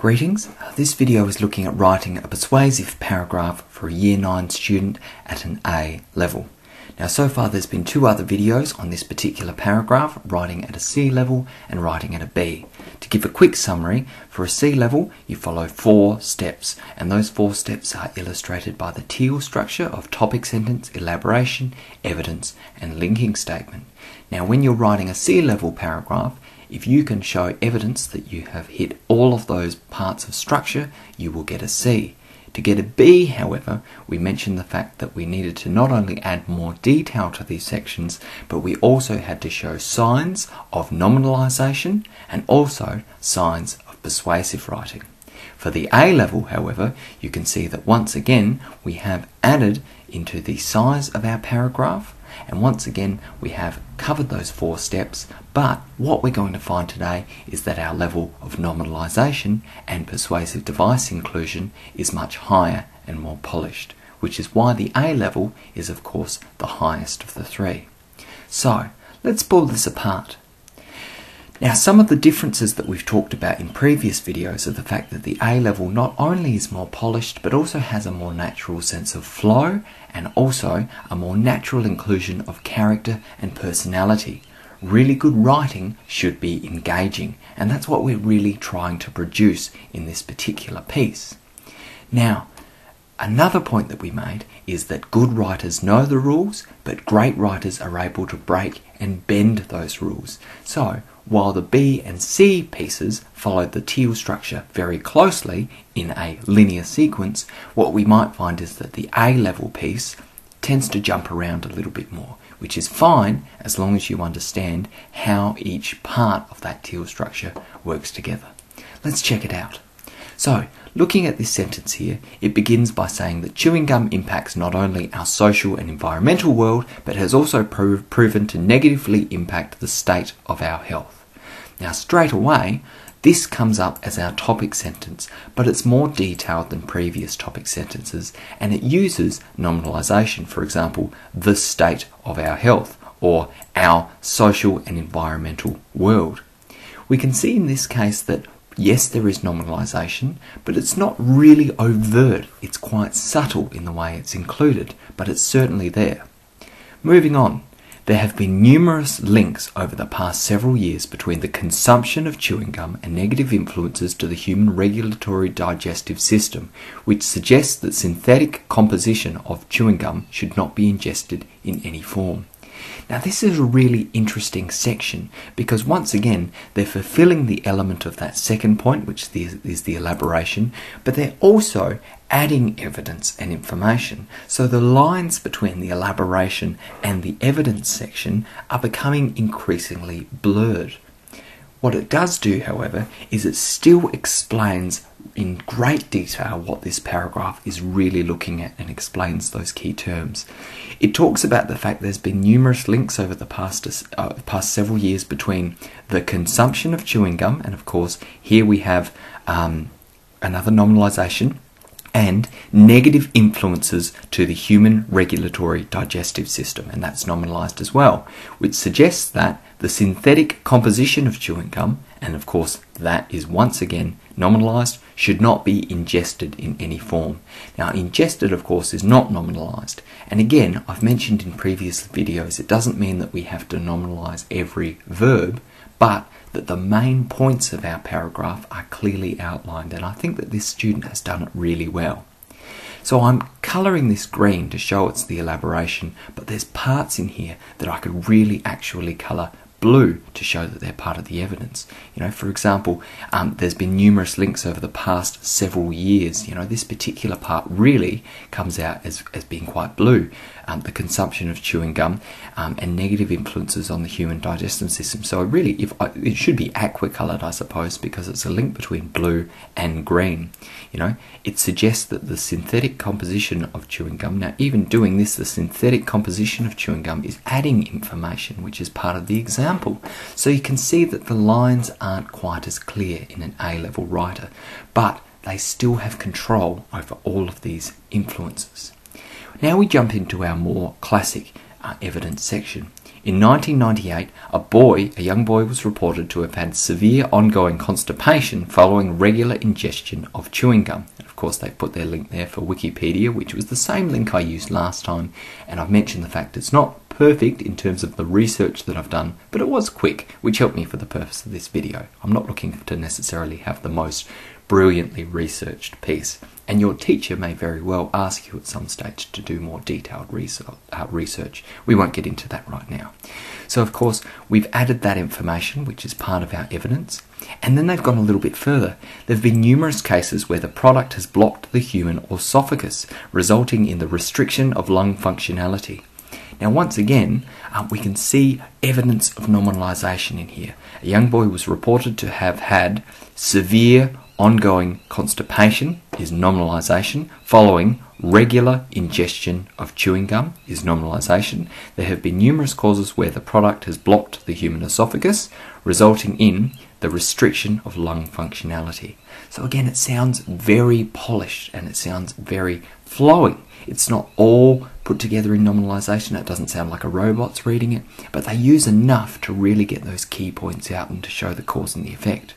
Greetings. This video is looking at writing a persuasive paragraph for a Year 9 student at an A level. Now so far there's been two other videos on this particular paragraph, writing at a C level and writing at a B. To give a quick summary, for a C level you follow 4 steps, and those 4 steps are illustrated by the teal structure of topic sentence, elaboration, evidence and linking statement. Now when you're writing a C level paragraph, if you can show evidence that you have hit all of those parts of structure, you will get a C. To get a B, however, we mentioned the fact that we needed to not only add more detail to these sections, but we also had to show signs of nominalization and also signs of persuasive writing. For the A level, however, you can see that once again we have added into the size of our paragraph, and once again we have covered those 4 steps, but what we're going to find today is that our level of nominalization and persuasive device inclusion is much higher and more polished, which is why the A level is of course the highest of the 3. So let's pull this apart. Now some of the differences that we've talked about in previous videos are the fact that the A level not only is more polished but also has a more natural sense of flow and also a more natural inclusion of character and personality. Really good writing should be engaging, and that's what we're really trying to produce in this particular piece. Now, another point that we made is that good writers know the rules, but great writers are able to break and bend those rules. So, while the B and C pieces followed the teal structure very closely in a linear sequence, what we might find is that the A level piece tends to jump around a little bit more, which is fine as long as you understand how each part of that teal structure works together. Let's check it out. So, looking at this sentence here, it begins by saying that chewing gum impacts not only our social and environmental world, but has also proven to negatively impact the state of our health. Now, straight away, this comes up as our topic sentence, but it's more detailed than previous topic sentences, and it uses nominalization, for example, the state of our health, or our social and environmental world. We can see in this case that yes, there is nominalization, but it's not really overt. It's quite subtle in the way it's included, but it's certainly there. Moving on, there have been numerous links over the past several years between the consumption of chewing gum and negative influences to the human regulatory digestive system, which suggests that synthetic composition of chewing gum should not be ingested in any form. Now this is a really interesting section because once again they're fulfilling the element of that second point, which is the elaboration, but they're also adding evidence and information. So the lines between the elaboration and the evidence section are becoming increasingly blurred. What it does do, however, is it still explains in great detail what this paragraph is really looking at and explains those key terms. It talks about the fact there's been numerous links over the past several years between the consumption of chewing gum, and of course here we have another nominalization, and negative influences to the human regulatory digestive system, and that's nominalized as well, which suggests that the synthetic composition of chewing gum, and of course that is once again nominalized, should not be ingested in any form. Now ingested of course is not nominalized, and again I've mentioned in previous videos it doesn't mean that we have to nominalize every verb, but that the main points of our paragraph are clearly outlined, and I think that this student has done it really well. So I'm colouring this green to show it's the elaboration, but there's parts in here that I could really actually colour blue to show that they're part of the evidence. You know, for example, there's been numerous links over the past several years. You know, this particular part really comes out as being quite blue. The consumption of chewing gum and negative influences on the human digestive system. So really, it should be aqua coloured, I suppose, because it's a link between blue and green. You know, it suggests that the synthetic composition of chewing gum, now even doing this, the synthetic composition of chewing gum is adding information which is part of the example. So you can see that the lines aren't quite as clear in an A-level writer, but they still have control over all of these influences. Now we jump into our more classic evidence section. In 1998, a young boy was reported to have had severe ongoing constipation following regular ingestion of chewing gum. And of course, they put their link there for Wikipedia, which was the same link I used last time. And I've mentioned the fact it's not perfect in terms of the research that I've done, but it was quick, which helped me for the purpose of this video. I'm not looking to necessarily have the most brilliantly researched piece, and your teacher may very well ask you at some stage to do more detailed research. We won't get into that right now. So of course we've added that information, which is part of our evidence, and then they've gone a little bit further. There have been numerous cases where the product has blocked the human esophagus, resulting in the restriction of lung functionality. Now once again, we can see evidence of normalisation in here. A young boy was reported to have had severe ongoing constipation, is normalisation, following regular ingestion of chewing gum, is normalisation. There have been numerous causes where the product has blocked the human esophagus, resulting in the restriction of lung functionality. So again, it sounds very polished and it sounds very flowing. It's not all put together in normalisation. It doesn't sound like a robot's reading it, but they use enough to really get those key points out and to show the cause and the effect.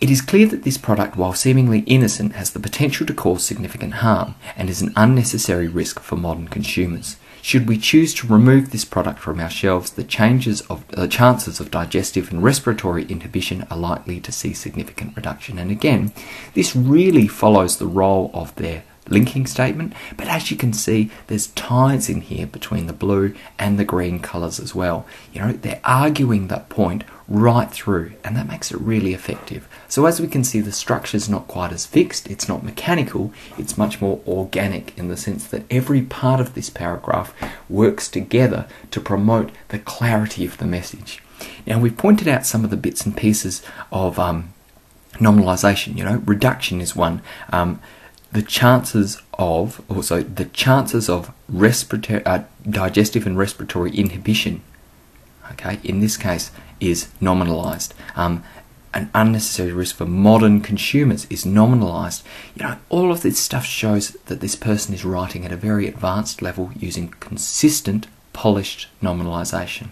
It is clear that this product, while seemingly innocent, has the potential to cause significant harm and is an unnecessary risk for modern consumers. Should we choose to remove this product from our shelves, the chances of digestive and respiratory inhibition are likely to see significant reduction. And again, this really follows the role of their linking statement, but as you can see, there's ties in here between the blue and the green colours as well. You know, they're arguing that point right through, and that makes it really effective. So as we can see, the structure's not quite as fixed, it's not mechanical, it's much more organic in the sense that every part of this paragraph works together to promote the clarity of the message. Now, we've pointed out some of the bits and pieces of normalisation. You know, reduction is one. The chances of digestive and respiratory inhibition, okay, in this case, is nominalised. An unnecessary risk for modern consumers is nominalised. You know, all of this stuff shows that this person is writing at a very advanced level using consistent, polished nominalisation.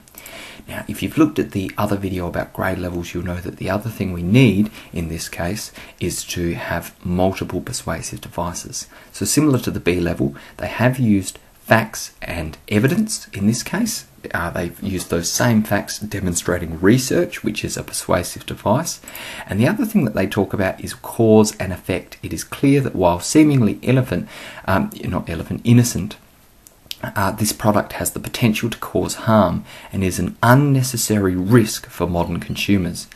Now, if you've looked at the other video about grade levels, you'll know that the other thing we need in this case is to have multiple persuasive devices. So similar to the B level, they have used facts and evidence in this case. They've used those same facts demonstrating research, which is a persuasive device. And the other thing that they talk about is cause and effect. It is clear that while seemingly innocent, this product has the potential to cause harm and is an unnecessary risk for modern consumers.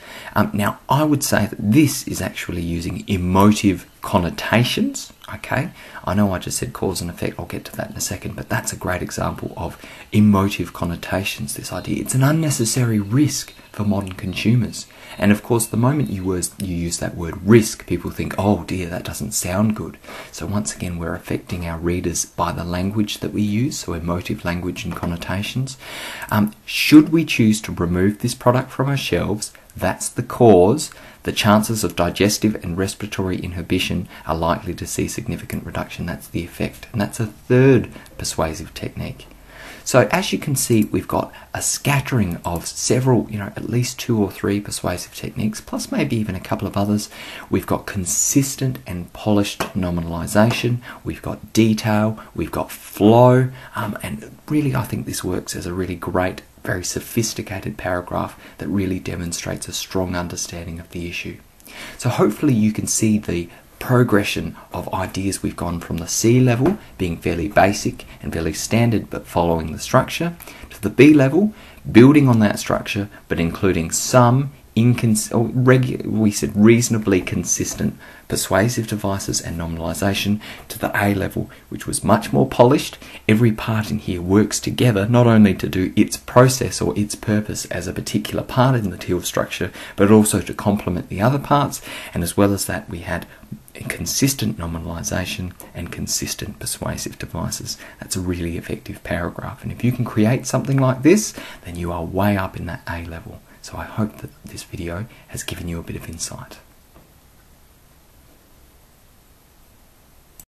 Now, I would say that this is actually using emotive connotations. Okay, I know I just said cause and effect, I'll get to that in a second, but that's a great example of emotive connotations, this idea. It's an unnecessary risk for modern consumers. And of course, the moment you use that word risk, people think, oh dear, that doesn't sound good. So once again, we're affecting our readers by the language that we use, so emotive language and connotations. Should we choose to remove this product from our shelves, that's the cause. The chances of digestive and respiratory inhibition are likely to see significant reduction. That's the effect. And that's a third persuasive technique. So as you can see, we've got a scattering of several, at least 2 or 3 persuasive techniques, plus maybe even a couple of others. We've got consistent and polished nominalisation. We've got detail. We've got flow. And really, I think this works as a really great, very sophisticated paragraph that really demonstrates a strong understanding of the issue. So hopefully you can see the progression of ideas. We've gone from the C level, being fairly basic and fairly standard but following the structure, to the B level, building on that structure but including some reasonably consistent persuasive devices and nominalisation, to the A level, which was much more polished. Every part in here works together not only to do its process or its purpose as a particular part in the teal structure, but also to complement the other parts. And as well as that, we had consistent nominalisation and consistent persuasive devices. That's a really effective paragraph. And if you can create something like this, then you are way up in that A level. So I hope that this video has given you a bit of insight.